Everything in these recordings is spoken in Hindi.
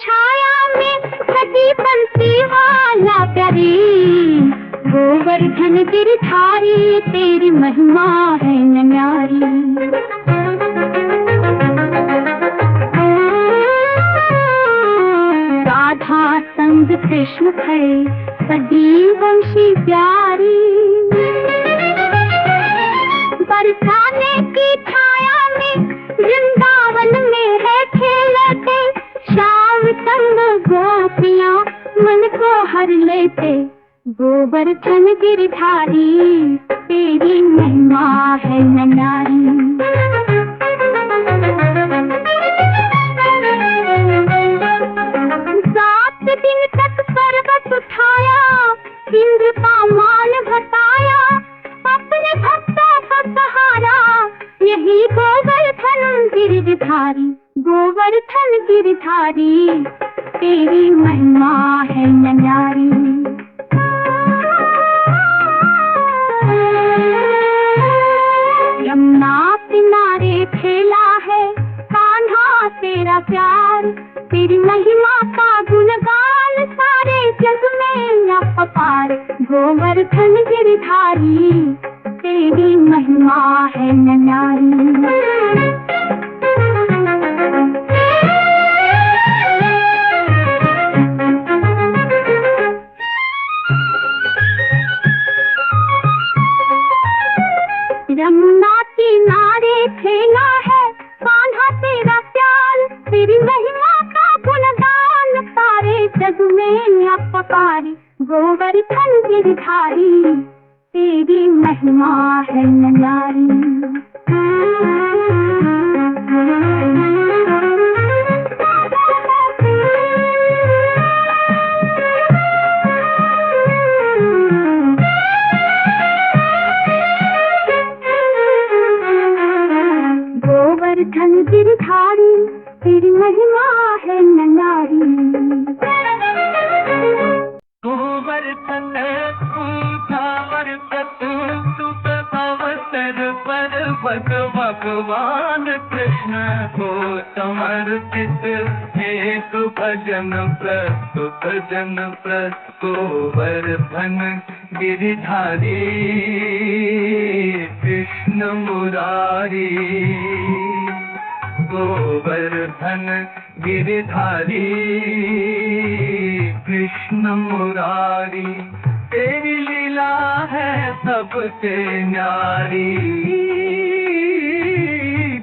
छाया में सती बंसी वाला करे। गोवर्धन गिरधारी तेरी महिमा है न्यारी। राधा संग कृष्ण भय सदी वंशी प्यारी। बरसाने की छाया में वृंदावन में है खेलते। श्याम संग गोपियां मन को हर लेते। गोवर्धन गिरधारी तेरी महिमा है न्यारी। 7 दिन तक पर्वत उठाया, इंद्र का मान घटाया। अपने भक्तों का सहारा यही गोवर्धन गिरधारी। गोवर्धन गिरधारी तेरी महिमा है न्यारी। यमुना किनारे खेला है कान्हा तेरा प्यार। तेरी महिमा का गुणगान सारे जग में अपार। गोवर्धन गिरधारी तेरी महिमा है न्यारी। यमुना किनारे खेला है कान्हा तेरा प्यार। तेरी महिमा का गुणगान सारे जग में अपार। गोवर्धन गिरधारी तेरी महिमा है न्यारी। गोवर्धन गिरधारी तेरी महिमा है न्यारी। गोवर्धन भगवान कृष्ण को समर्पित एक भजन प्रस्तुत जन गोवर्धन गिरधारी कृष्ण मुरारी। गोवर्धन गिरधारी कृष्ण मुरारी। तेरी लीला है सबसे न्यारी।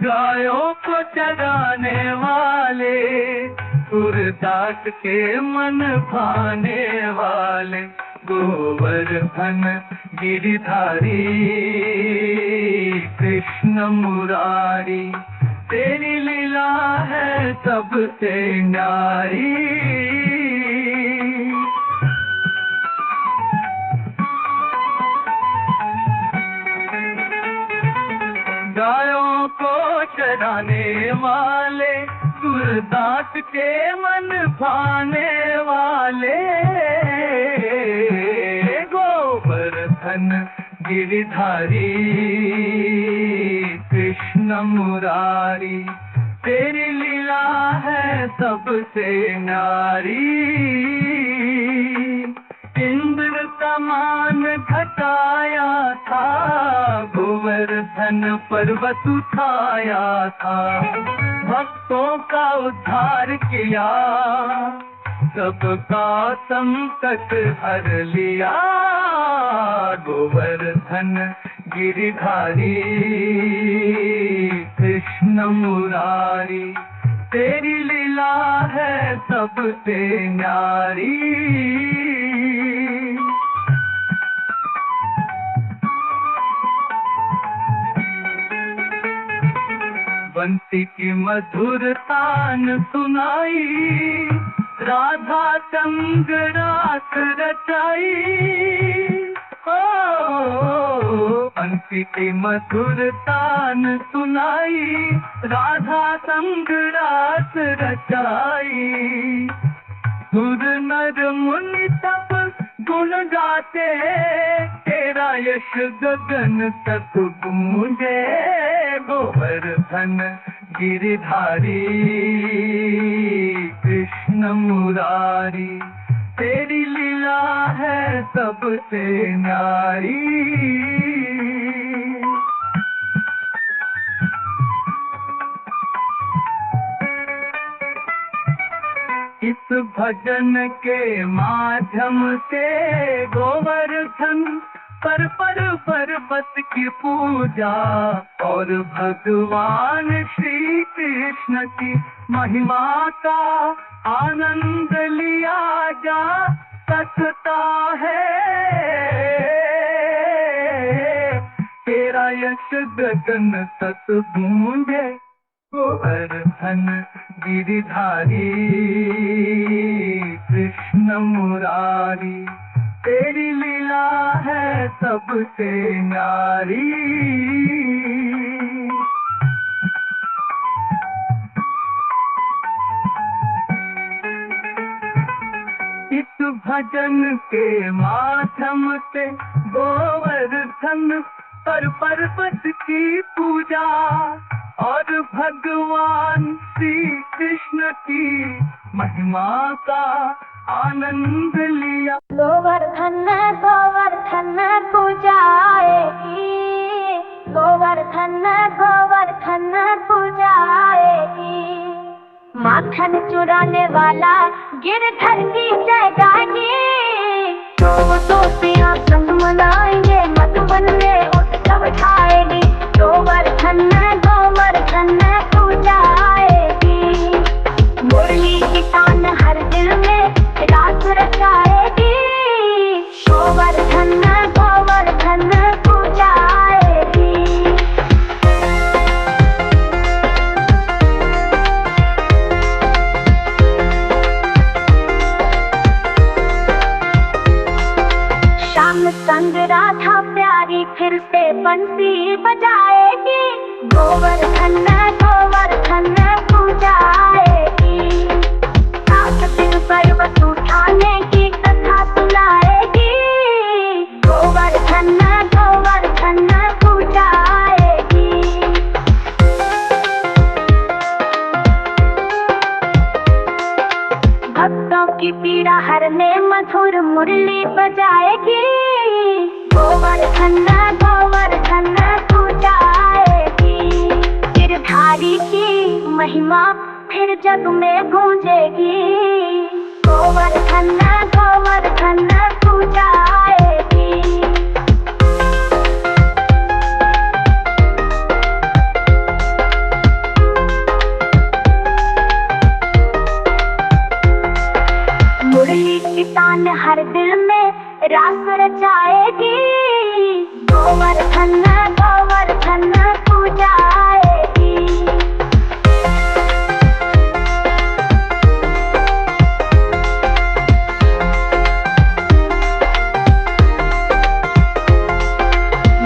गायों को चराने वाले सूरदास के मन भाने वाले। गोवर्धन गिरधारी कृष्ण मुरारी। तेरी लीला है सबसे न्यारी। गायों को चराने वाले सूरदास के मन भाने वाले। गोवर्धन गिरधारी कृष्ण मुरारी। तेरी लीला है सबसे न्यारी। इंद्र समान घटाया था गोवर्धन पर्वत उठाया था। भक्तों का उद्धार किया सबका संकट हर लिया। गोवर्धन गिरधारी कृष्ण मुरारी। तेरी लीला है सबसे न्यारी। बंसी की मधुर तान सुनाई। राधा संग रास रचाई। बंसी की मधुर तान सुनाई। राधा संग रास रचाई। सुर नर मुनि सब गुण गाते। तेरा यश गगन तक गूंजे। गोवर्धन गिरधारी कृष्ण कृष्ण मुरारी, तेरी लीला है सबसे न्यारी। इस भजन के माध्यम से गोवर्धन पर पर्वत की पूजा और भगवान श्री कृष्ण की महिमा का आनंद लिया जा सकता है। तेरा यश गगन तक गूंजे, गोवर्धन गिरिधारी, कृष्ण मुरारी, तेरी लीला है सबसे न्यारी। इस भजन के माध्यम से गोवर्धन पर पर्वत की पूजा और भगवान श्री कृष्ण की महिमा का आनंद लिया। गोवर्धन गोवर्धन पूजाएगी, गोवर्धन गोवर्धन पूजाएगी। माखन चुराने वाला गिरधर की जय गाएगी। दोस्तियां संग मनाएंगे, मधुबन में उत्सव छाएगी। गोवर्धन गोवर्धन पूजाएगी। मुरली की तान हर दिल में रास रचाएगी। गोवर्धन गोवर्धन पूजाएगी। श्याम संग राधा प्यारी फिर से बंसी बजाएगी। गोवर्धन गोवर्धन पूजाएगी। 7 दिन पर्वत उठाने की कथा सुनाएगी। गोवर्धन गोवर्धन पूजाएगी। भक्तों की पीड़ा हरने मधुर मुरली बजाएगी। गोवर्धन गोवर्धन पूजाएगी। गिरधारी की महिमा फिर जग में गूंजेगी। गोवर्धन गोवर्धन पूजाएगी। मुरली की तान हर दिल में रास रचाएगी। गोवर्धन गोवर्धन पूजाएगी।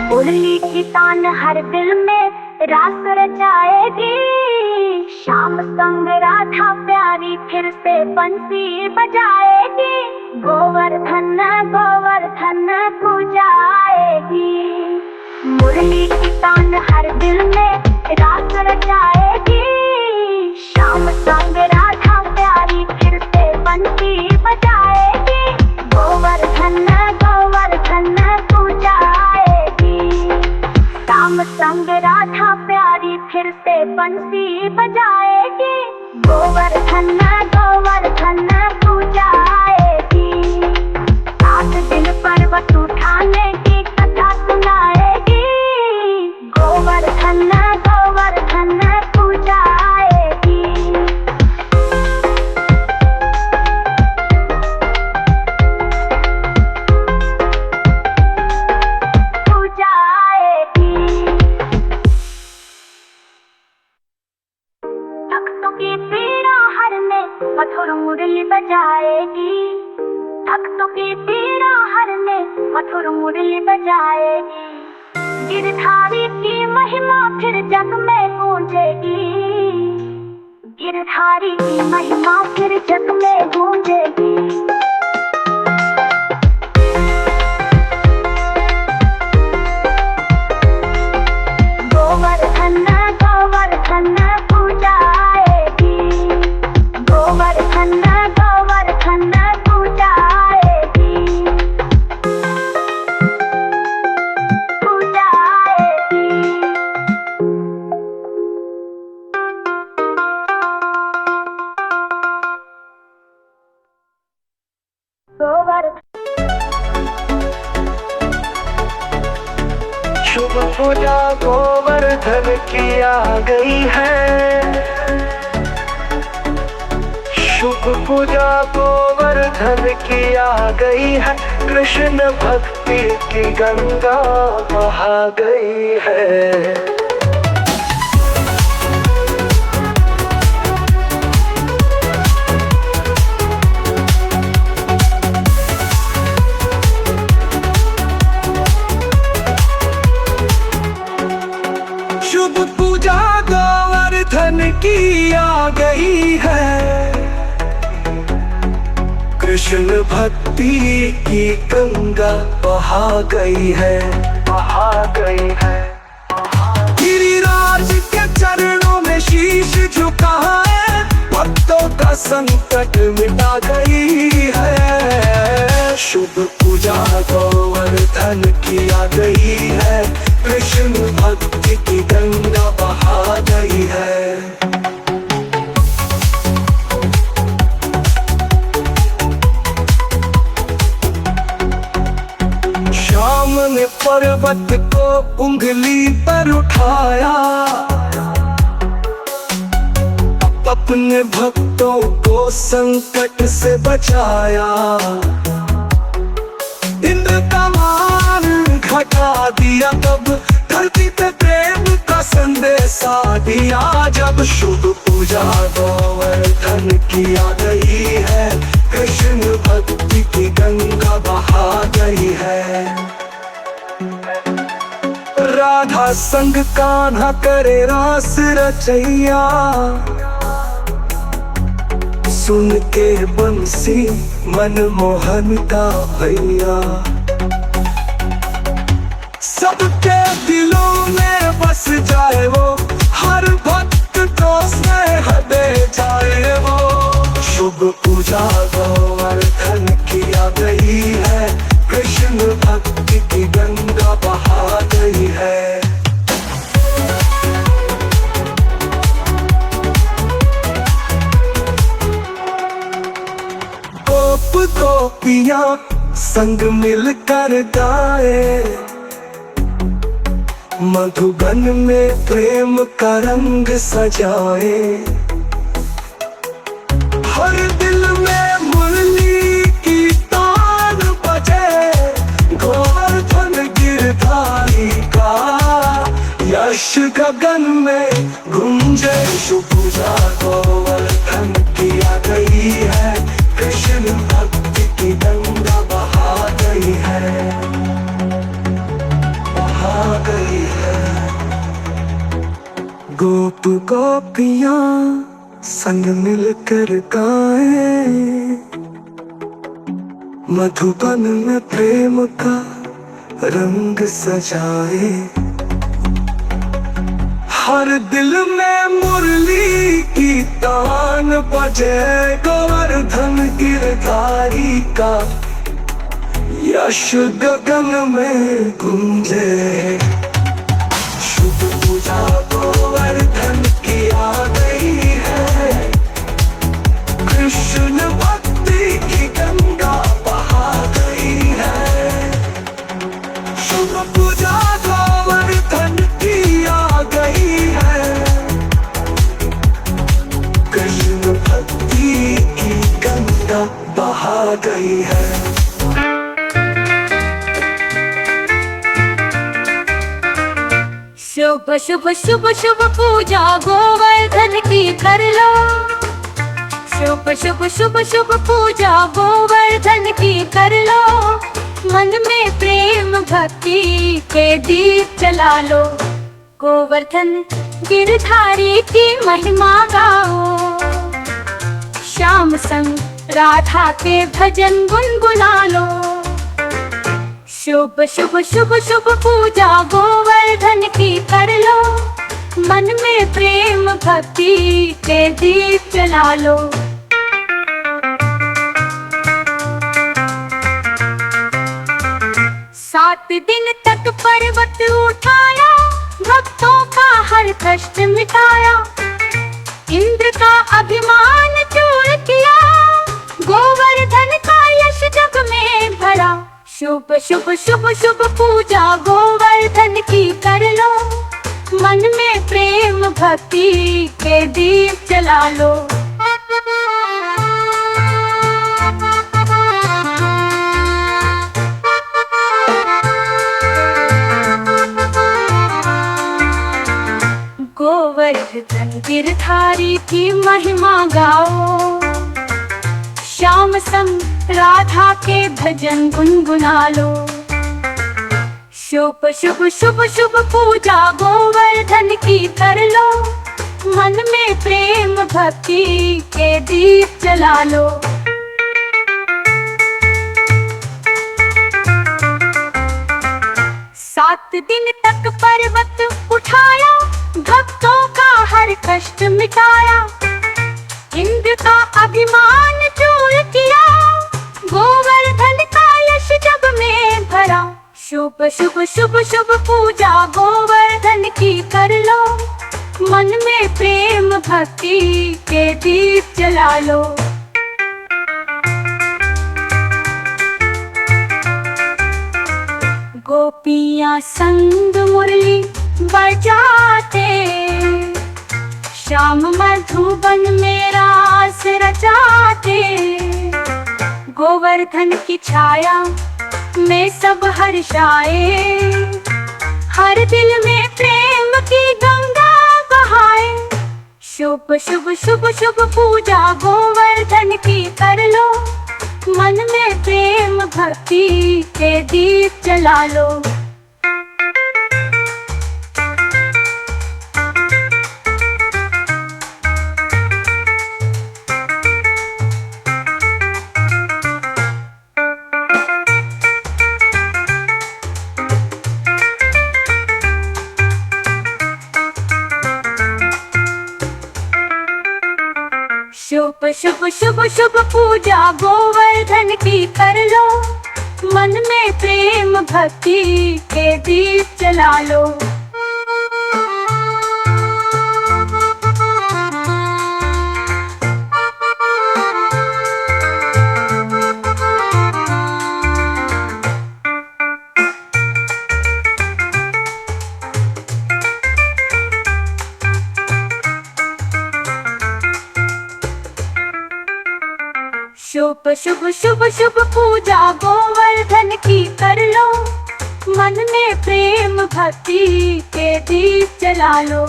मुरली की तान हर दिल में रास रचाएगी। श्याम संग राधा प्यारी फिर से बंसी बजाएगी। गोवर्धन गोवर्धन पूजाएगी। मुरली की तान हर दिल में रास रचाएगी। श्याम संग राधा प्यारी फिर से बंसी बजाएगी। गोवर्धन गोवर्धन पूजाएगी। श्याम संग राधा प्यारी फिर से बंसी बजाएगी। गोवर्धन गोवर्धन पूजाएगी। 7 दिन पर्वत उठाने की कथा सुनाएगी। गोवर्धन गोवर्धन पूजाएगी। भक्तों की पीड़ा हरने मधुर मुरली बजाएगी। भक्तों की पीड़ा हरने मधुर मुरली बजाएगी। गिरधारी की महिमा फिर जग में गूंजेगी। गिरधारी की महिमा फिर जग में गूंजेगी। गोवर्धन गोवर्धन पूजाएगी। गोवर्धन पूजा गोवर्धन की आ गई है। शुभ पूजा गोवर्धन की आ गई है। कृष्ण भक्ति की गंगा बहा गई है। शुभ पूजा गोवर्धन की आ गई है। कृष्ण भक्ति की गंगा बहा गई है, बहा गई है। गिरिराज के चरणों में शीश झुकाए, भक्तों का संकट मिटा गई है। शुभ पूजा गोवर्धन की आ गई है। कृष्ण भक्ति की गंगा बहा गई है। शाम ने पर्वत को उंगली पर उठाया, अपने भक्तों को संकट से बचाया। इंद्र का मान घटा दिया, तब धरती पे प्रेम का संदेशा दिया। जब शुभ पूजा गोवर्धन की आ गई है। कृष्ण भक्ति की गंगा बहा गई है। राधा संग कान्हा करे रास रचैया, सुन के बंसी मनमोहन का भैया। सबके दिलों में बस जाए वो, हर भक्त को स्नेह दे जाए वो। शुभ पूजा गोवर्धन की आ गई है। कृष्ण भक्ति की गंगा बहा गई है। गोप गोपियां संग मिलकर गाए, मधुबन में प्रेम का रंग सजाए। हर दिल में मुरली की तान बजे, गोवर्धन गिरधारी का यश गगन में गूंजे। शुभ पूजा गोवर्धन की आ गई है। कृष्ण भक्ति की गंगा बहा गई है, बहा गई है। गोप गोपियां संग मिलकर गाए, मधुबन में प्रेम का रंग सजाए। हर दिल में मुरली की तान बजे, गोवर्धन गिरधारी का यश गगन में गूंजे। शुभ पूजा गोवर्धन की आ गई है। कृष्ण भक्ति की गंगा बहा गई है। शुभ पूजा गोवर्धन की आ गई है। कृष्ण भक्ति की गंगा बहा गई है। शुभ शुभ शुभ शुभ पूजा गोवर्धन की कर लो। शुभ शुभ शुभ शुभ पूजा गोवर्धन की कर लो। मन में प्रेम भक्ति के दीप जला लो। गोवर्धन गिरधारी की महिमा गाओ। श्याम संग राधा के भजन गुनगुना लो। शुभ शुभ शुभ शुभ पूजा गोवर्धन की कर लो। मन में प्रेम भक्ति के दीप जला लो। सात दिन तक पर्वत उठाया, भक्तों का हर कष्ट मिटाया। इंद्र का अभिमान चूर किया, गोवर्धन का यश जग में भरा। शुभ शुभ शुभ शुभ पूजा गोवर्धन की कर लो, मन में प्रेम भक्ति के दीप जला लो। गोवर्धन गिरधारी की महिमा गाओ, श्याम संग राधा के भजन गुनगुना लो। शुभ शुभ शुभ शुभ पूजा गोवर्धन की कर लो, मन में प्रेम भक्ति के दीप जला लो। सात दिन तक पर्वत उठाया, भक्तों का हर कष्ट मिटाया। इंद्र का अभिमान दूर किया, गोवर्धन का यश जग में भरा। शुभ शुभ शुभ शुभ पूजा गोवर्धन की कर लो, मन में प्रेम भक्ति के दीप जला लो। गोपियां संग मुरली बजाते, श्याम मधुबन में रास रचाते। गोवर्धन की छाया में सब हर्षाए, हर दिल में प्रेम की गंगा बहाए। शुभ शुभ शुभ शुभ पूजा गोवर्धन की कर लो, मन में प्रेम भक्ति के दीप जला लो। शुभ शुभ शुभ शुभ पूजा गोवर्धन की कर लो, मन में प्रेम भक्ति के दीप जला लो। शुभ शुभ शुभ शुभ पूजा गोवर्धन की कर लो, मन में प्रेम भक्ति के दीप जला लो।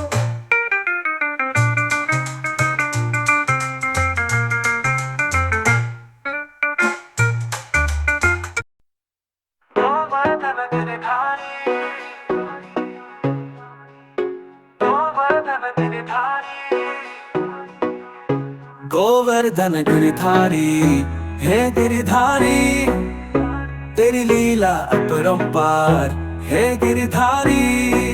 गोवर्धन गिरधारी हे गिरधारी, तेरी लीला अपरंपार हे गिरधारी।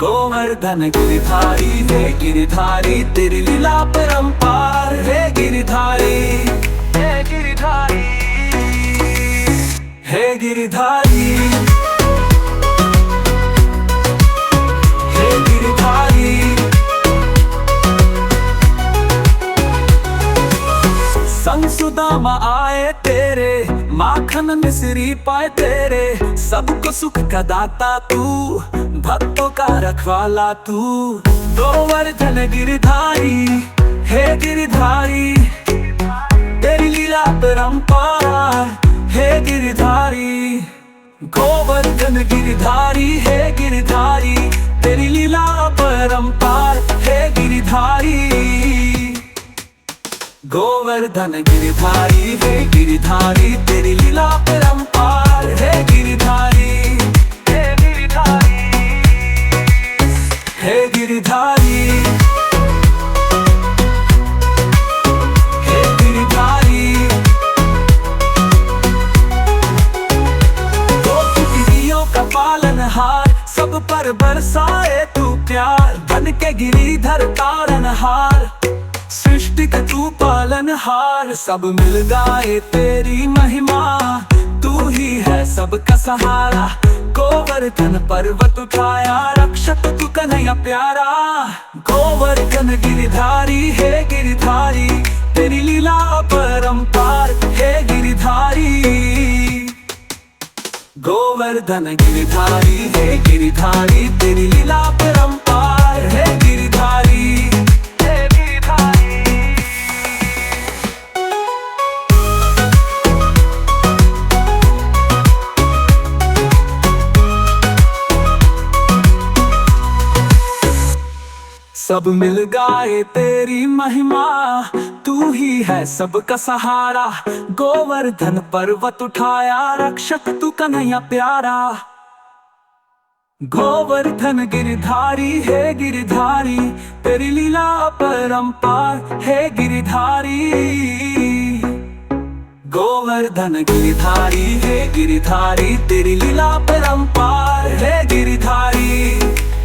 गोवर्धन गिरधारी हे गिरधारी, तेरी लीला अपरंपार हे गिरधारी। हे गिरधारी हे गिरधारी हे गिरधारी। संग सुदामा आए तेरे, माखन मिश्री पाए तेरे। सबको सुख का दाता तू, भक्तों का रखवाला तू। गोवर्धन गिरधारी हे गिरधारी, तेरी लीला परंपार हे गिरधारी। गोवर्धन गिरधारी हे गिरधारी, तेरी लीला परंपार हे गिरधारी। गोवर्धन गिरधारी हे गिरधारी, तेरी लीला परंपार हे गिरधारी। हे गिरधारी हे गिरधारी हे गिरधारी। गोपियों का पालनहार, सब पर बरसाए तू प्यार। बन के गिरिधर तारनहार, सृष्टि का तू पालनहार। सब मिल गाए तेरी महिमा, तू ही है सबका सहारा। गोवर्धन पर्वत उठाया, रक्षक तू कन्हैया प्यारा। गोवर्धन गिरधारी हे गिरधारी, तेरी लीला परंपार हे गिरधारी। गोवर्धन गिरधारी है गिरधारी, तेरी लीला परंपार है गिरधारी, है गिरधारी। सब मिल गाए तेरी महिमा, तू ही है सबका सहारा। गोवर्धन पर्वत उठाया, रक्षक तू कन्हैया प्यारा। गोवर्धन गिरधारी है गिरधारी, तेरी लीला परंपार है गिरधारी। गोवर्धन गिरधारी है गिरधारी, तेरी लीला परंपार है गिरधारी,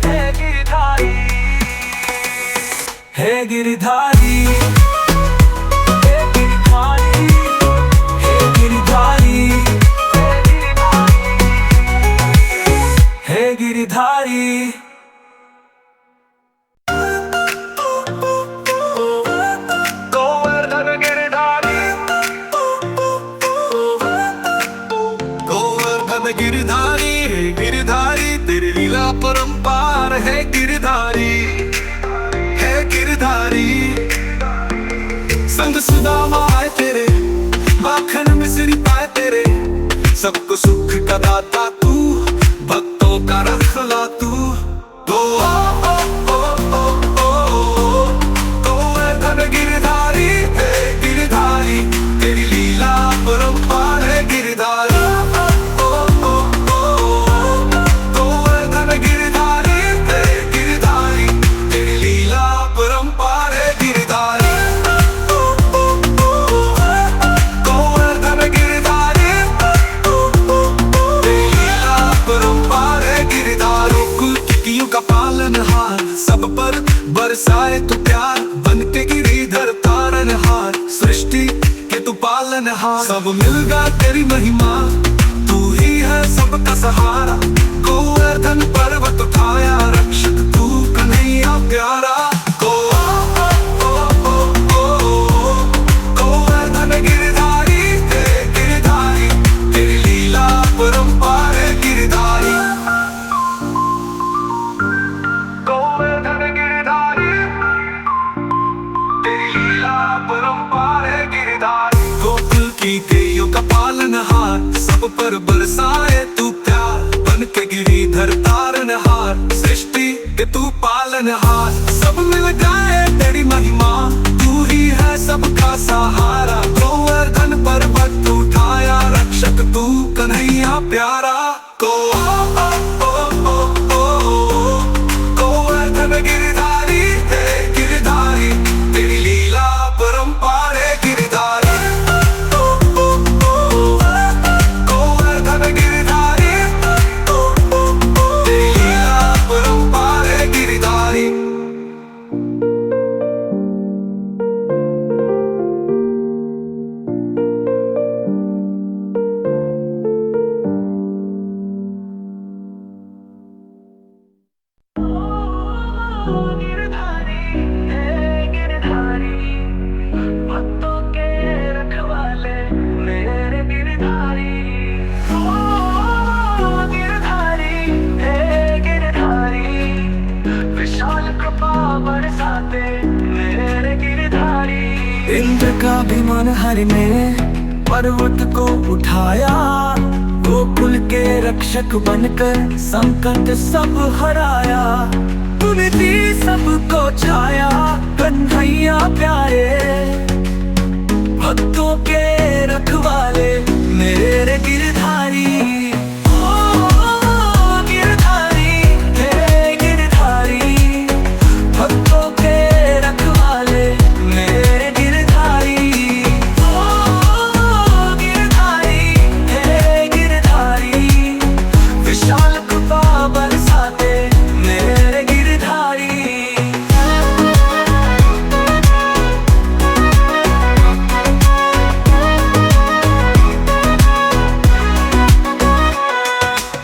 है गिरधारी, है गिरधारी, है गिरधारी, है गिरधारी, है गिरधारी। गोवर्धन गिरधारी, गोवर्धन गिरधारी है गिरधारी, तेरी लीला परंपार है गिरधारी, गिरधारी। संग सुदामा आए तेरे, माखन मिश्री पाए तेरे, सबको सुख का दाता तू, भक्तों का रखला तू। गोवर्धन गिरधारी है गिरधारी, तेरी लीला परंपार है गिरधारी। सब पर बरसाए तू प्यार, बन के गिरिधर तारनहार। सृष्टि के तू पालनहार, सब मिलगा तेरी महिमा, तू ही है सबका सहारा। गोवर्धन पर्वत उठाया, रक्षक तू कन्हैया प्यारा। गोवर्धन गिरधारी है गिरधारी, तेरी लीला परंपार है गिरधारी। गोवर्धन गिरधारी, तेरी लीला परंपार है गिरधारी। गोकुल की देवियों का पालनहार, सब पर बरसाए तू प्यार, बन के गिरिधर तारनहार। सृष्टि के तू पालनहार, सब मिल जाए तेरी महिमा, तू ही है सबका सहारा। गोवर्धन पर्वत उठाया, रक्षक तू कन्हैया प्यारा। गिरधारी है गिरधारी, तेरी लीला परंपार है गिरधारी। गोवर्धन गिरधारी, तेरी लीला परंपार है गिरधारी। इंद्र का अभिमान हरने पर्वत को उठाया, गोकुल के रक्षक बनकर संकट सब हराया। तूने दी सबको छाया, कन्हैया प्यारे, भक्तों के रखवाले मेरे गिरधारी। भक्तों के रखवाले मेरे गिरधारी। गिरधारी है गिरधारी, विशाल कृपा बरसाते मेरे गिरधारी।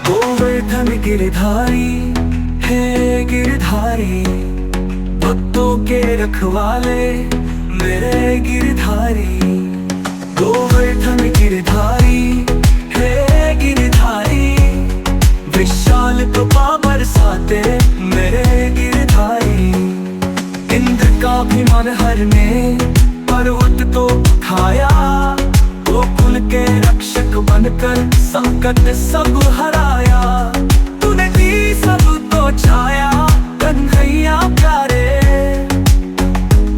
गोवर्धन गिरधारी है गिरधारी, भक्तों के रखवाले मेरे गिरधारी। गोवर्धन गिरधारी है गिरधारी, और हर ने पर्वत को उठाया, गोकुल के रक्षक बनकर संकट सब हराया। तूने दी सबको छाया कन्हैया प्यारे,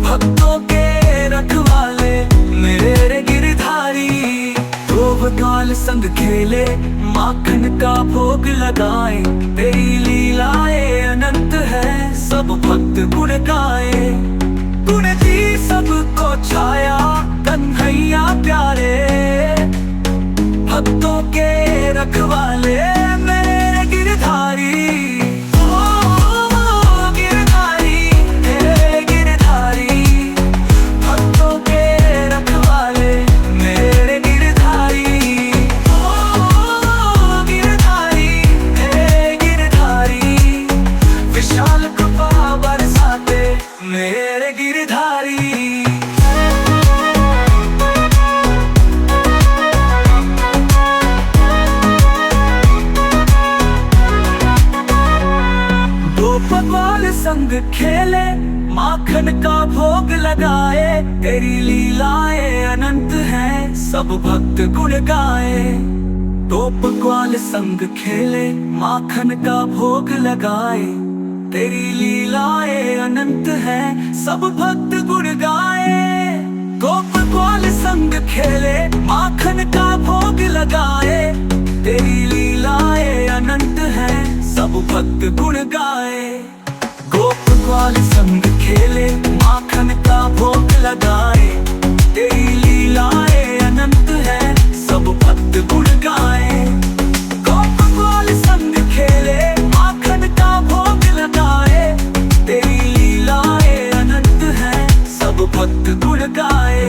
भक्तों के रखवाले मेरे गिरधारी। गोपकाल संग खेले माखन का भोग लगाए, तेरी लीलाएं अनंत है सब भक्त गुण गाए। तूने दी सबको छाया कन्हैया प्यारे, भक्तों के रखवाले मेरे गिरधारी। मेरे गिरधारी गोपाल संग खेले माखन का भोग लगाए, तेरी लीलाएं अनंत हैं सब भक्त गुण गाए। गोपाल संग खेले माखन का भोग लगाए, तेरी लीलाएं अनंत है सब भक्त गुण गाए। गोपाल संग खेले माखन का भोग लगाए, तेरी लीलाएं अनंत है सब भक्त गुण गाए। गोपाल संग खेले माखन का भोग लगाए, तेरी लीलाएं अनंत है सब भक्त गुण गाए। गोपाल संग खेले माखन का भोग लगाए, तेरी लीलाएं अनंत है सब भक्त गुण गाए।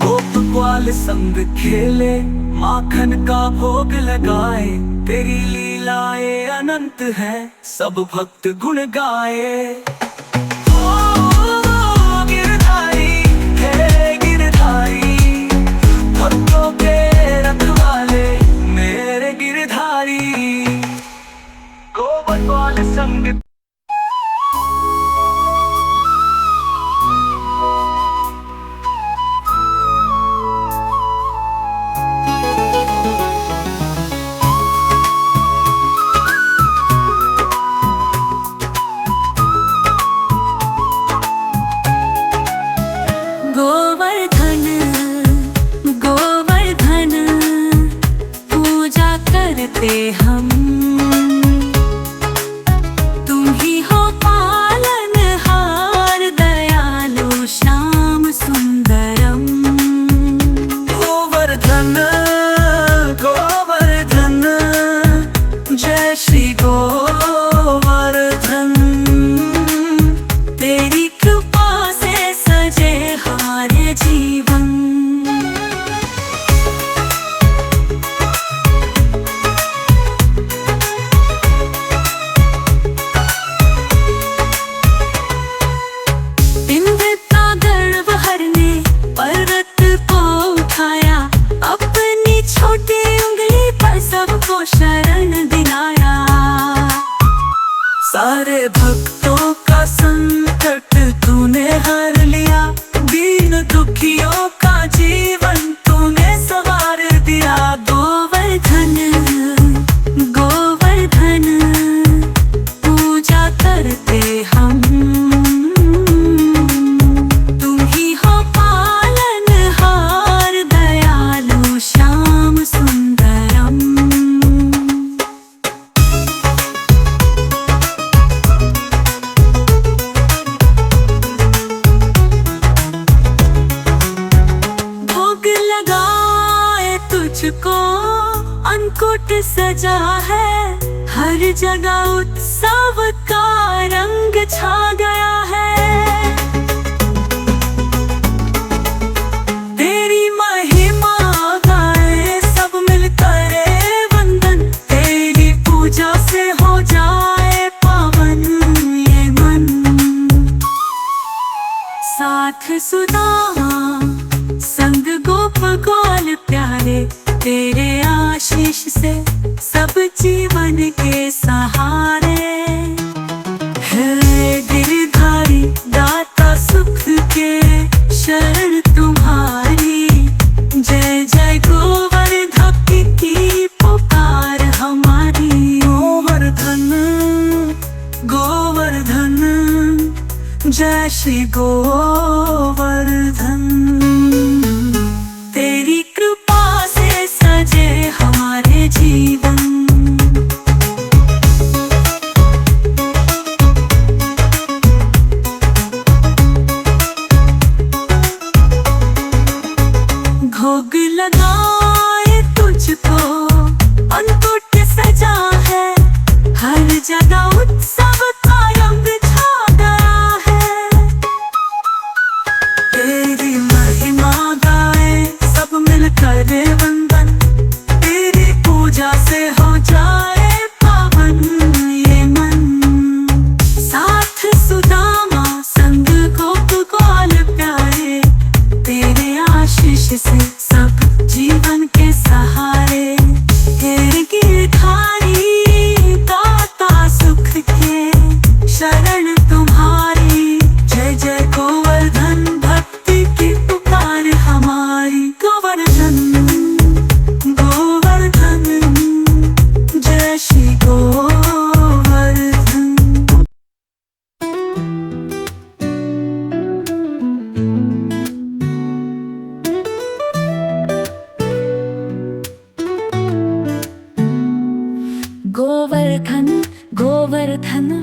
गोपाल संग खेले माखन का भोग लगाए, तेरी लीलाएं अनंत है सब भक्त गुण गाए। गिरधारी हे गिरधारी, भक्तों के रखवाले मेरे गिरधारी। गोपाल संग गोवर्धन गोवर्धन पूजा करते हम, तुम ही हो पालनहार दयालु श्याम सुंदरम। गोवर्धन गोवर्धन जय श्री गोवर्धन, तेरी कृपा से सजे हमारे जीवन। इंद्र का गर्व हरने पर्वत को उठाया, अपनी छोटी उंगली पर सबको शरण दिलाया। सारे भक्तों का संकट तूने हर लिया, दीन दुखियों का जीवन तूने संवार दिया। गोवर्धन गोवर्धन पूजा करते हम, तुम ही हो पालनहार दयालु श्याम सुंदरम। भोग लगाए तुझको अन्नकूट सजा है, हर जगह उत्सव का रंग छा गया है। तेरी महिमा गाए सब मिलकर वंदन, तेरी पूजा से हो जाए पावन ये मन। साथ सुदामा संग गोपाल प्यारे, तेरे आशीष से सब जीवन के सहारे। है गिरधारी दाता सुख लगाए तुझको अंकुट सजा है, हर जगह उत्सव का रंग छा गया है। तेरी महिमा गाए सब मिलकर वंदन, तेरी पूजा से हो जाए पावन ये मन। साथ सुदामा संग गोपाल प्यारे, तेरे आशीष से सब जीवन के सहारे। तेरे गिरधारी दाता सुख के, शरण तुम्हारी जय जय गोवर्धन। भक्ति की पुकार हमारी गोवर्धन गोवर्धन, जय श्री गोवर्धन। गोवर्धन गोवर्धन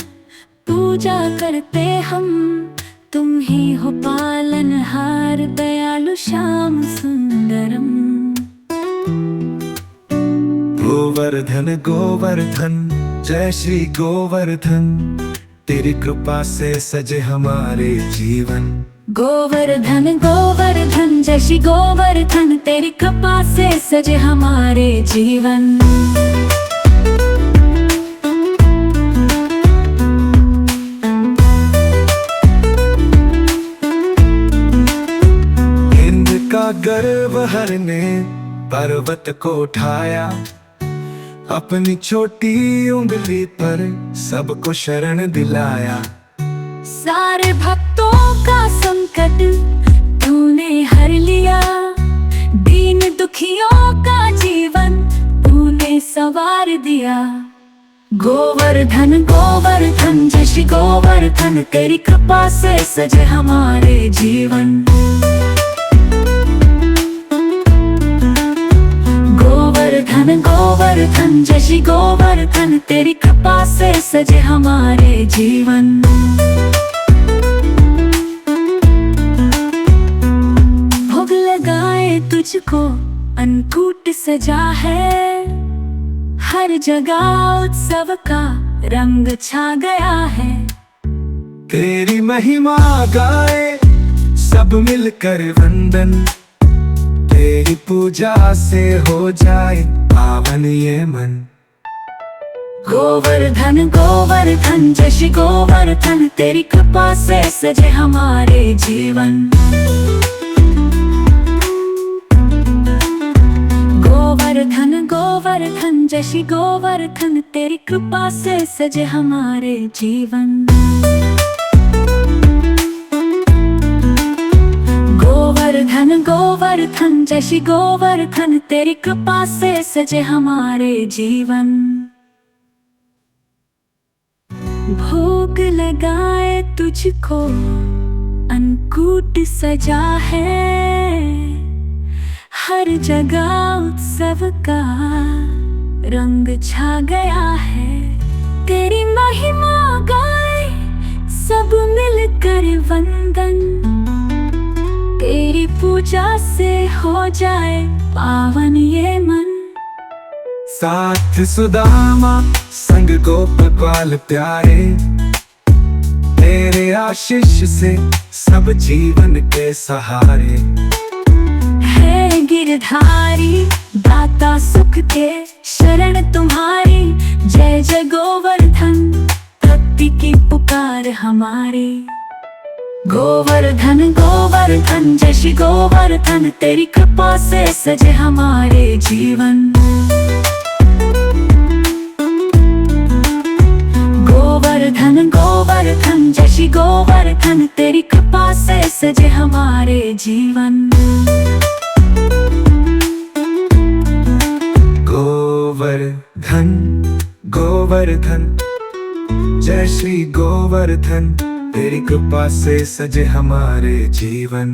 पूजा करते हम, तुम ही हो पालनहार दयालु श्याम सुंदरम। गोवर्धन गोवर्धन जय श्री गोवर्धन, तेरी कृपा से सजे हमारे जीवन। गोवर्धन गोवर्धन जय श्री गोवर्धन, तेरी कृपा से सजे हमारे जीवन। का गर्व हरने पर्वत को उठाया, अपनी छोटी उंगली पर सबको शरण दिलाया। सारे भक्तों का संकट तूने हर लिया, दीन दुखियों का जीवन तूने संवार दिया। गोवर्धन गोवर्धन जय श्री गोवर्धन, तेरी कृपा से सजे हमारे जीवन। गोवर्धन गोवर्धन जय श्री गोवर्धन, तेरी कृपा से सजे हमारे जीवन। भोग लगाए तुझको अन्नकूट सजा है, हर जगह उत्सव का रंग छा गया है। तेरी महिमा गाए सब मिलकर वंदन, तेरी पूजा से हो जाए पावन ये मन। गोवर्धन गोवर्धन जय श्री गोवर्धन, तेरी कृपा से सजे हमारे जीवन। गोवर्धन गोवर्धन जय श्री गोवर्धन, तेरी कृपा से सजे हमारे जीवन। गोवर्धन गोवर्धन जय श्री गोवर्धन, तेरी कृपा से सजे हमारे जीवन। भोग लगाए तुझको अन्नकूट सजा है, हर जगह उत्सव का रंग छा गया है। तेरी महिमा गाए सब मिलकर वंदन, तेरी पूजा से हो जाए पावन ये मन। साथ सुदामा संग गोपाल प्यारे, तेरे आशीष से सब जीवन के सहारे। है गिरधारी दाता सुख के, शरण तुम्हारी जय जय गोवर्धन। भक्ति की पुकार हमारी। गोवर्धन गोवर्धन जय श्री गोवर्धन, तेरी कृपा से सजे हमारे जीवन। गोवर्धन गोवर्धन जय श्री गोवर्धन, तेरी कृपा से सजे हमारे जीवन। गोवर्धन गोवर्धन जय श्री गोवर्धन, तेरी कृपा से सजे हमारे जीवन।